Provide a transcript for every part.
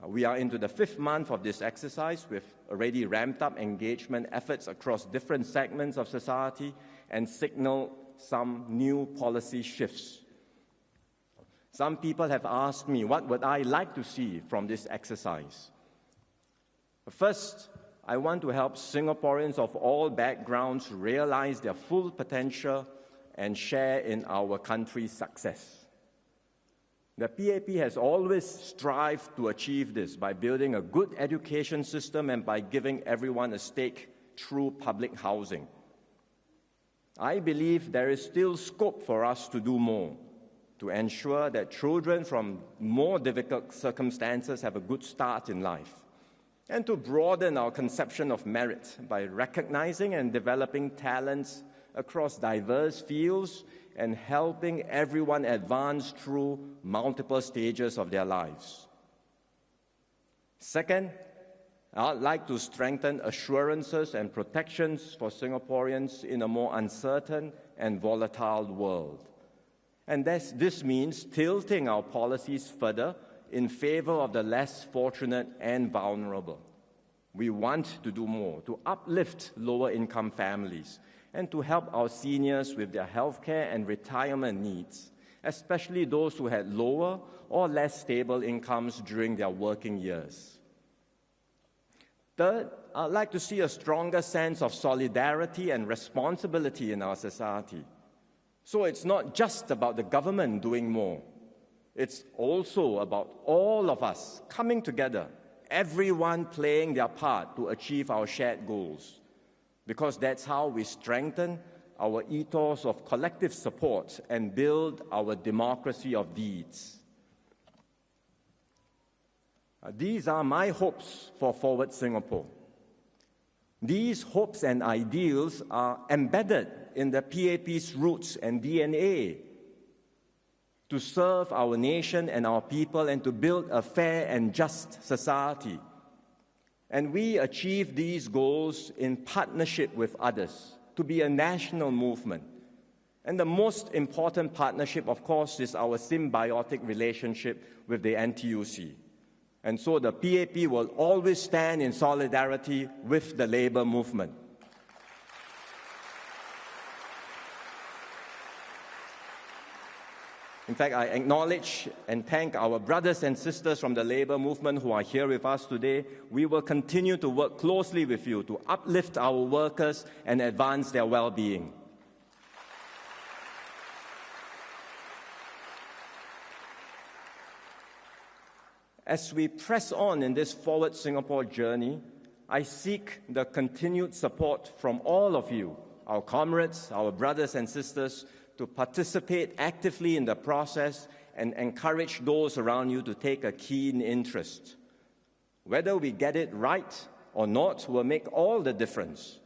We are into the 5th month of this exercise with already ramped up engagement efforts across different segments of society and signal some new policy shifts. Some people have asked me, what would I like to see from this exercise? First, I want to help Singaporeans of all backgrounds realize their full potential and share in our country's success. The PAP has always strived to achieve this by building a good education system and by giving everyone a stake through public housing. I believe there is still scope for us to do more to ensure that children from more difficult circumstances have a good start in life, and to broaden our conception of merit by recognizing and developing talents across diverse fields and helping everyone advance through multiple stages of their lives. Second, I'd like to strengthen assurances and protections for Singaporeans in a more uncertain and volatile world. And this means tilting our policies further in favor of the less fortunate and vulnerable. We want to do more to uplift lower-income families and to help our seniors with their healthcare and retirement needs, especially those who had lower or less stable incomes during their working years. Third, I'd like to see a stronger sense of solidarity and responsibility in our society. So it's not just about the government doing more. It's also about all of us coming together, everyone playing their part to achieve our shared goals, because that's how we strengthen our ethos of collective support and build our democracy of deeds. These are my hopes for Forward Singapore. These hopes and ideals are embedded in the PAP's roots and DNA to serve our nation and our people and to build a fair and just society. And we achieve these goals in partnership with others to be a national movement. And the most important partnership, of course, is our symbiotic relationship with the NTUC. And so the PAP will always stand in solidarity with the labour movement. In fact, I acknowledge and thank our brothers and sisters from the labour movement who are here with us today. We will continue to work closely with you to uplift our workers and advance their well-being. As we press on in this Forward Singapore journey, I seek the continued support from all of you, our comrades, our brothers and sisters, to participate actively in the process and encourage those around you to take a keen interest. Whether we get it right or not will make all the difference,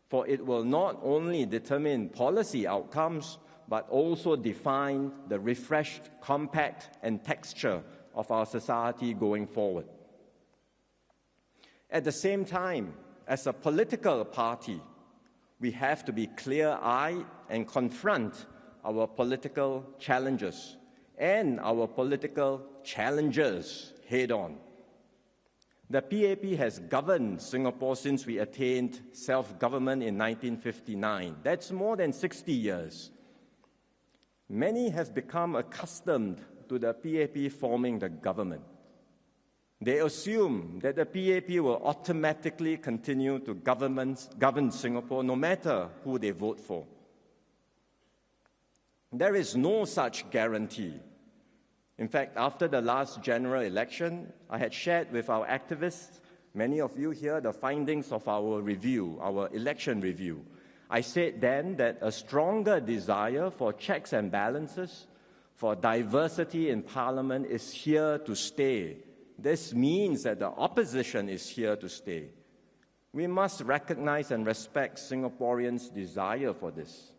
for it will not only determine policy outcomes, but also define the refreshed compact and texture of our society going forward. At the same time, as a political party, we have to be clear-eyed and confront our political challenges and our political challengers head-on. The PAP has governed Singapore since we attained self-government in 1959. That's more than 60 years. Many have become accustomed to the PAP forming the government. They assume that the PAP will automatically continue to govern Singapore no matter who they vote for. There is no such guarantee. In fact, after the last general election, I had shared with our activists, many of you here, the findings of our review, our election review. I said then that a stronger desire for checks and balances, for diversity in Parliament is here to stay. This means that the opposition is here to stay. We must recognize and respect Singaporeans' desire for this.